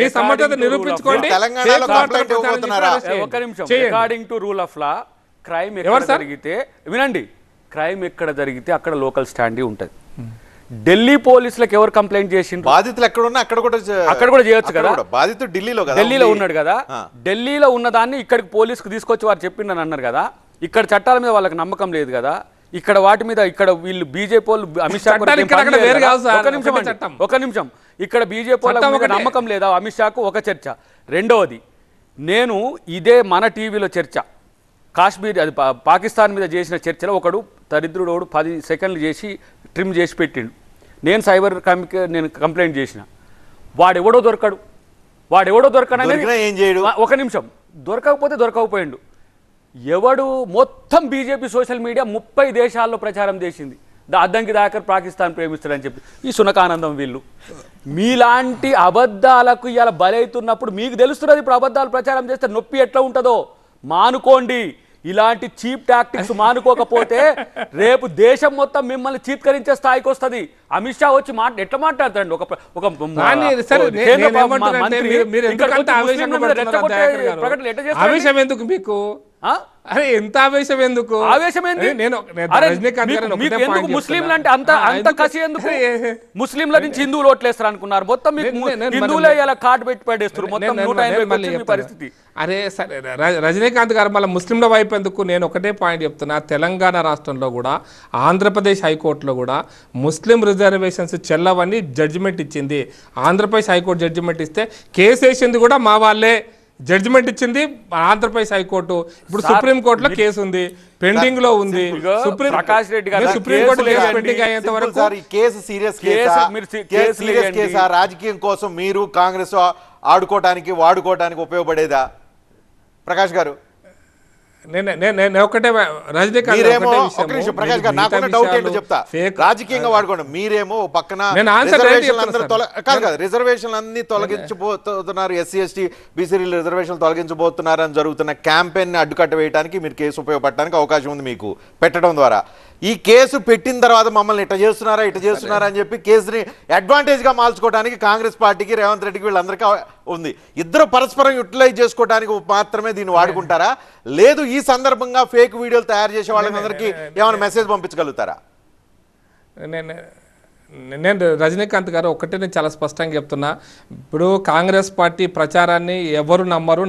మీ సమర్థత నిరూపించుకోండి. ఒక నిమిషం. According to rule of law crime ఎక్కడ జరిగితే వినండి, క్రైమ్ ఎక్కడ జరిగితే అక్కడ లోకల్ స్టాండీ ఉంటది. ఢిల్లీ పోలీసులకు ఎవరు కంప్లైంట్ చేసిండ్రు? బాధితులు ఎక్కడ ఉన్నా అక్కడ కూడా చేయొచ్చు కదా. బాధితుడు ఢిల్లీలో ఉన్నాడు కదా. ఢిల్లీలో ఉన్నదాన్ని ఇక్కడికి పోలీసుకు తీసుకొచ్చి వారు చెప్పిండని అన్నారు కదా. ఇక్కడ చట్టాల మీద వాళ్ళకి నమ్మకం లేదు కదా. ఇక్కడ వాటి మీద ఇక్కడ వీళ్ళు బీజేపీ వాళ్ళు అమిత్ షా ఒక నిమిషం ఇక్కడ బీజేపీ వాళ్ళకి నమ్మకం లేదా అమిత్ షాకు? ఒక చర్చ. రెండవది, నేను ఇదే మన టీవీలో చర్చ కాశ్మీర్ అది పాకిస్తాన్ మీద చేసిన చర్చలో ఒకడు దరిద్రుడు 10 సెకండ్లు చేసి ట్రిమ్ చేసి పెట్టిండు. నేను సైబర్ క్రైమ్కి నేను కంప్లైంట్ చేసిన. వాడెవడో దొరకడనేది ఏం చేయడు. ఒక నిమిషం, దొరకకపోయిండు. ఎవడు మొత్తం బీజేపీ సోషల్ మీడియా 30 దేశాల్లో ప్రచారం చేసింది. అద్దంకి దాకర్ పాకిస్తాన్ ప్రేమిస్తాడని చెప్పి ఈ సునకానందం వీళ్ళు. మీలాంటి అబద్ధాలకు ఇలా బలవుతున్నప్పుడు మీకు తెలుస్తున్నది. ఇప్పుడు అబద్ధాలు ప్రచారం చేస్తే నొప్పి ఎట్లా ఉంటుందో మానుకోండి. ఇలాంటి చీప్ టాక్టిక్స్ మానుకోకపోతే రేపు దేశం మొత్తం మిమ్మల్ని చీత్కరించే స్థాయికి వస్తుంది. అమిత్ షా వచ్చి ఎట్లా మాట్లాడతాడు? ఆవేశం ఎందుకు మీకు? అరే ఎంత ఆవేశం ఎందుకు? ముస్లింలు అంటే అంత కసి ఎందుకు? ముస్లింల నుంచి హిందువులు ఓట్లేస్తారు అనుకున్నారు. మొత్తం హిందువులే ఇలా కార్డు పెట్టి పడేస్తారు. మొత్తం 180 పరిస్థితి. అరే సరే రజనీకాంత్ గారు మళ్ళీ ముస్లింల వైపు ఎందుకు? నేను ఒకటే పాయింట్ చెప్తున్నా. తెలంగాణ రాష్ట్రంలో కూడా ఆంధ్రప్రదేశ్ హైకోర్టులో కూడా ముస్లిం రిజర్వేషన్స్ చెల్లవని జడ్జిమెంట్ ఇచ్చింది. ఆంధ్రప్రదేశ్ హైకోర్టు జడ్జిమెంట్ ఇస్తే కేసు వేసింది కూడా మా వాళ్ళే. జడ్జిమెంట్ ఇచ్చింది ఆంధ్రప్రదేశ్ హైకోర్టు. ఇప్పుడు సుప్రీం కోర్టులో కేసు ఉంది, పెండింగ్ లో ఉంది. ప్రకాష్ రెడ్డి గారు సుప్రీం కోర్టు పెండింగ్ అయ్యేంత వరకు కేసు సీరియస్ కేసా? రాజకీయం కోసం మీరు కాంగ్రెస్ ఆడుకోవటానికి వాడుకోవటానికి ఉపయోగపడేదా? ప్రకాష్ గారు ఒకటే రజనీకాంత్ రాజకీయంగా వాడుకోండి. మీరేమో పక్కన రిజర్వేషన్ అన్ని తొలగించబోతున్నారు, ఎస్సీ ఎస్టీ బీసీ రిజర్వేషన్ తొలగించబోతున్నారు అని జరుగుతున్న క్యాంపెయిన్ అడ్డుకట్ట వేయడానికి మీరు కేసు ఉపయోగపడడానికి అవకాశం ఉంది మీకు పెట్టడం ద్వారా. ఈ కేసు పెట్టిన తర్వాత మమ్మల్ని ఇట్లా చేస్తున్నారా అని చెప్పి కేసుని అడ్వాంటేజ్గా మార్చుకోవడానికి కాంగ్రెస్ పార్టీకి, రేవంత్ రెడ్డికి, వీళ్ళందరికీ ఉంది. ఇద్దరు పరస్పరం యూటిలైజ్ చేసుకోవడానికి మాత్రమే దీన్ని వాడుకుంటారా? లేదు ఈ సందర్భంగా ఫేక్ వీడియోలు తయారు చేసే వాళ్ళందరికీ ఏమైనా మెసేజ్ పంపించగలుగుతారా? నేను రజనీకాంత్ గారు ఒకటే నేను చాలా స్పష్టంగా చెప్తున్నా. ఇప్పుడు కాంగ్రెస్ పార్టీ ప్రచారాన్ని ఎవరు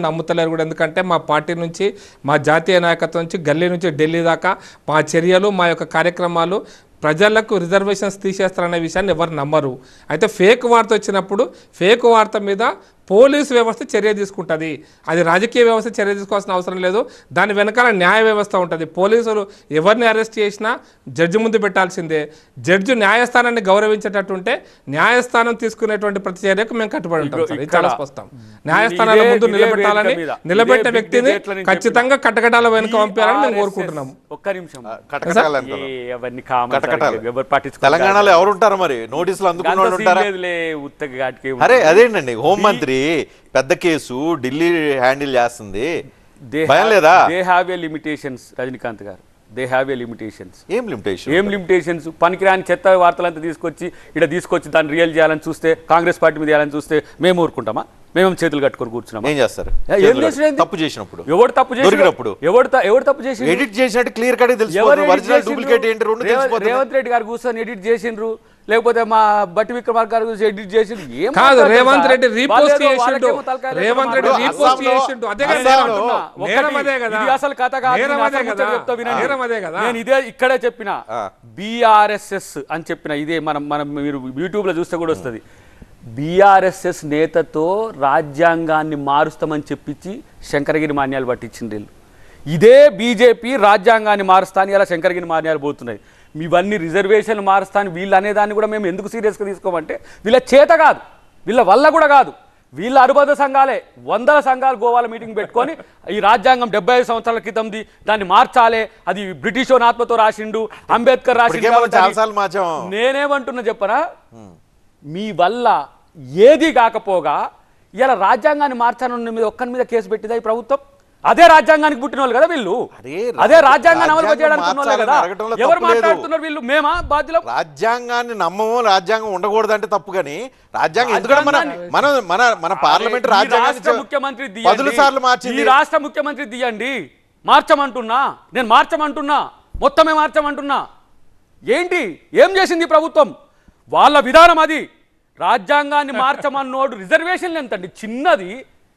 నమ్ముతలేరు కూడా. ఎందుకంటే మా పార్టీ నుంచి, మా జాతీయ నాయకత్వం నుంచి గల్లీ నుంచి ఢిల్లీ దాకా మా చర్యలు, మా యొక్క కార్యక్రమాలు ప్రజలకు రిజర్వేషన్స్ తీసేస్తారనే విషయాన్ని ఎవరు నమ్మరు. అయితే ఫేక్ వార్త వచ్చినప్పుడు ఫేక్ వార్త మీద పోలీసు వ్యవస్థ చర్య తీసుకుంటుంది. అది రాజకీయ వ్యవస్థ చర్య తీసుకోవాల్సిన అవసరం లేదు. దాని వెనకాల న్యాయ వ్యవస్థ ఉంటుంది. పోలీసులు ఎవరిని అరెస్ట్ చేసినా జడ్జి ముందు పెట్టాల్సిందే. జడ్జి న్యాయస్థానాన్ని గౌరవించేటట్టుంటే న్యాయస్థానం తీసుకునేటువంటి ప్రతి చర్యకు మేము కట్టుబడి ఉంటాం. ఇది చాలా స్పష్టం. న్యాయస్థానాల ముందు నిలబెట్టాలని, నిలబెట్టే వ్యక్తిని ఖచ్చితంగా కటకటాల వెనుక పంపాలని మేము కోరుకుంటున్నాము. ఒక్క నిమిషం. తెలంగాణలో ఎవరుంటారు మరి? నోటీసులు అందుకున్నాడు. అరే అదేంటండి, హోంమంత్రి పెద్ద కేసు ఢిల్లీ హ్యాండిల్ చేస్తుంది, భయం లేదా? They have a limitations Rajinikanth garu. They have a limitations. ఏం లిమిటేషన్స్? పనికిరాని చెత్త వార్తలంతా తీసుకొచ్చి దాన్ని రియల్ చేయాలని చూస్తే, కాంగ్రెస్ పార్టీ మీద చేయాలని చూస్తే మేము ఊరుకుంటామా? మేము చేతులు కట్టుకొని కూర్చున్నాం. ఏం చేస్తారు? తప్పు చేసినప్పుడు ఎవరు తప్పు చేసి ఎడిట్ చేసినట్టు క్లియర్ కట్ తెలుసు. డూప్లికేట్ ఏంటి రేవంత్ రెడ్డి గారు కూర్చొని ఎడిట్ చేసిండ్రు, లేకపోతే మా బట్టి విక్రమార్క గారు ఎడిట్ చేసిండ్రు. కాదు, రేవంత్ రెడ్డి రీపోస్ట్ చేసిండు. రేవంత్ రెడ్డి రీపోస్ట్ చేసిండు. అదే కదా అసలు కథ కాదు. నేను ఇదే ఇక్కడే చెప్పిన, బిఆర్ఎస్ఎస్ అని చెప్పిన. ఇదే మనం మీరు యూట్యూబ్ లో చూస్తే కూడా వస్తుంది. బీఆర్ఎస్ఎస్ నేతతో రాజ్యాంగాన్ని మారుస్తామని చెప్పించి శంకరగిరి మాన్యాలు పట్టించింది వీళ్ళు. ఇదే బీజేపీ రాజ్యాంగాన్ని మారుస్తాను ఇలా శంకరగిరి మాన్యాలు పోతున్నాయి. ఇవన్నీ రిజర్వేషన్లు మారుస్తాను వీళ్ళు అనేదాన్ని కూడా మేము ఎందుకు సీరియస్గా తీసుకోమంటే వీళ్ళ చేత కాదు, వీళ్ళ వల్ల కూడా కాదు. వీళ్ళ అనుబంధ సంఘాలే 100 సంఘాలు గోవాల మీటింగ్ పెట్టుకొని ఈ రాజ్యాంగం 75 సంవత్సరాల క్రితంది, దాన్ని మార్చాలే, అది బ్రిటిష్ ఆత్మతో రాసిండు, అంబేద్కర్ రాసిండు. నేనేమంటున్నా చెప్పరా, మీ వల్ల ఏది కాకపోగా ఇలా రాజ్యాంగాన్ని మార్చాలన్న మీద ఒక్కరి మీద కేసు పెట్టిందా ఈ ప్రభుత్వం? అదే రాజ్యాంగానికి పుట్టిన వాళ్ళు కదా వీళ్ళు, అరే, అదే రాజ్యాంగాన్ని అమలు చేయడానికి రాజ్యాంగం ఉన్న వాళ్ళే కదా. మార్చాలని అడగటంలో ఎవరు తప్పు లేదు. మాట్లాడుతున్నారు వీళ్ళు? మేమా బాధ్యులు? రాజ్యాంగాన్ని నమ్మము, రాజ్యాంగం ఉండకూడదంటే తప్పు కానీ రాజ్యాంగం ఎందుకంటే మన మన మన పార్లమెంట్ రాజ్యాంగాన్ని ముఖ్యమంత్రి 10 సార్లు మార్చింది. ఈ రాష్ట్ర ముఖ్యమంత్రి తీయండి, మార్చమంటున్నా, నేను మార్చమంటున్నా, మొత్తమే మార్చమంటున్నా. ఏంటి ఏం చేసింది ప్రభుత్వం? వాళ్ళ విధానం అది. రాజ్యాంగాన్ని మార్చమన్నోడు రిజర్వేషన్లు ఎంతండి, చిన్నది.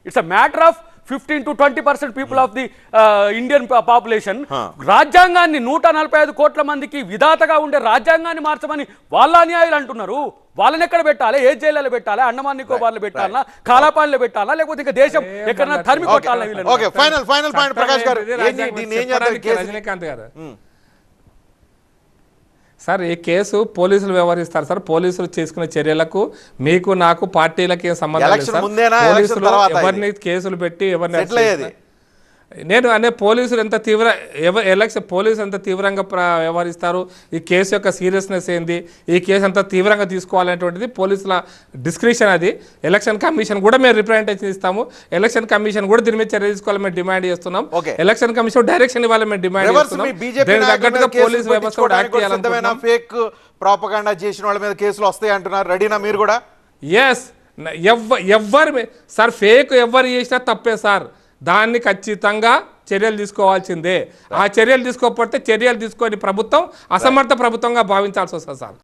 It's a matter of 15 to 20% people of the Indian population. రాజ్యాంగాన్ని 145 కోట్ల మందికి విధాతగా ఉండే రాజ్యాంగాన్ని మార్చమని వాళ్ళ అన్యాయులు అంటున్నారు. వాళ్ళని ఎక్కడ పెట్టాలి? ఏ జైల్లో పెట్టాలా? అండమాన్ నికోబార్లో పెట్టాలా? కాలాపానిలో పెట్టాలా? లేకపోతే ఇంకా దేశం ఎక్కడన్నా తరిమి కొట్టాలా వీళ్ళని? ఓకే, ఫైనల్ పాయింట్ ప్రకాష్ గారు, దీన్ని ఏం చేద్దాం? కేసు రజనీకాంత్ గారు సార్, ఈ కేసు పోలీసులు వ్యవహరిస్తారు సార్. పోలీసులు చేసుకునే చర్యలకు మీకు నాకు పార్టీలకి ఏం సంబంధం లేదు ఎలక్షన్ సార్. ముందేనా, ఎలక్షన్ పోలీసులు తర్వాతా ఇది? ఎవరిని కేసులు పెట్టి ఎవరిని సెటిల్ అయ్యేది. నేను అనే పోలీసులు ఎంత పోలీసులు ఎంత తీవ్రంగా వ్యవహరిస్తారు, ఈ కేసు యొక్క సీరియస్నెస్ ఏంది, ఈ కేసు ఎంత తీవ్రంగా తీసుకోవాలనేటువంటిది పోలీసుల డిస్క్రిప్షన్. అది ఎలక్షన్ కమిషన్ కూడా మేము రిప్రజెంటేషన్ ఇస్తాము. ఎలక్షన్ కమిషన్ కూడా దీని మీద చర్య తీసుకోవాలని మేము డిమాండ్ చేస్తున్నాం. ఎలక్షన్ కమిషన్ డైరెక్షన్ ఇవ్వాలని మేము డిమాండ్ చేస్తున్నాం. దీనికి తగ్గట్టుగా పోలీసు వ్యవస్థ కూడా యాక్ట్ చేయాలనుకుంటున్నాం. ఫేక్ ప్రాపగాండా చేసిన వాళ్ళ మీద కేసులు వస్తాయి అంటున్నారు. రెడీనా మీరు కూడా? ఎస్, ఎవ్వరు సార్ ఫేక్ ఎవరు చేసినా తప్పే సార్. దాన్ని ఖచ్చితంగా చర్యలు తీసుకోవాల్సిందే. ఆ చర్యలు తీసుకోకపోతే చర్యలు తీసుకొని ప్రభుత్వం అసమర్థ ప్రభుత్వంగా భావించాల్సి వస్తుంది సార్.